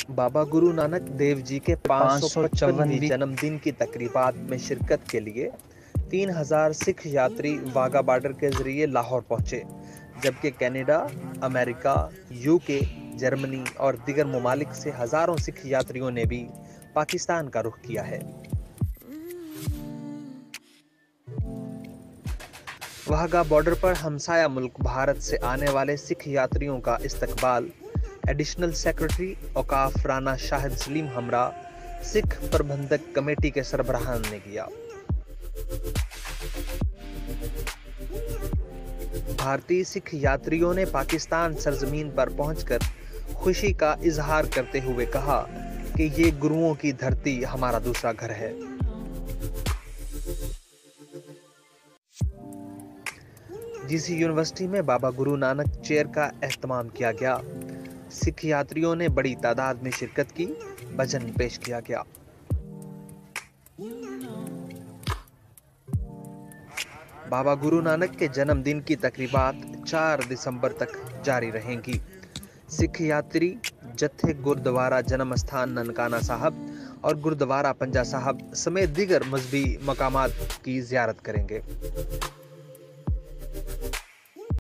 बाबा गुरु नानक देव जी के 555वीं 555वीं जन्मदिन की तकरीबात में शिरकत के लिए 3000 सिख यात्री वाघा बॉर्डर के जरिए लाहौर पहुंचे, जबकि कनाडा, अमेरिका, यूके, जर्मनी और दीगर ममालिक से हजारों सिख यात्रियों ने भी पाकिस्तान का रुख किया है। वाघा बॉर्डर पर हमसाया मुल्क भारत से आने वाले सिख यात्रियों का इस्तकबाल एडिशनल सेक्रेटरी औकाफ राना शाहिद सलीम हमरा सिख प्रबंधक कमेटी के सरबराहान ने किया। भारतीय सिख यात्रियों ने पाकिस्तान सरजमीन पर पहुंचकर खुशी का इजहार करते हुए कहा कि ये गुरुओं की धरती हमारा दूसरा घर है। जीसी यूनिवर्सिटी में बाबा गुरु नानक चेयर का एहतमाम किया गया। सिख यात्रियों ने बड़ी तादाद में शिरकत की, भजन पेश किया गया। बाबा गुरु नानक के जन्मदिन की तकरीबात 4 दिसंबर तक जारी रहेंगी। सिख यात्री जत्थे गुरुद्वारा जन्म स्थान ननकाना साहब और गुरुद्वारा पंजा साहब समेत दीगर मजहबी मकामात की जियारत करेंगे।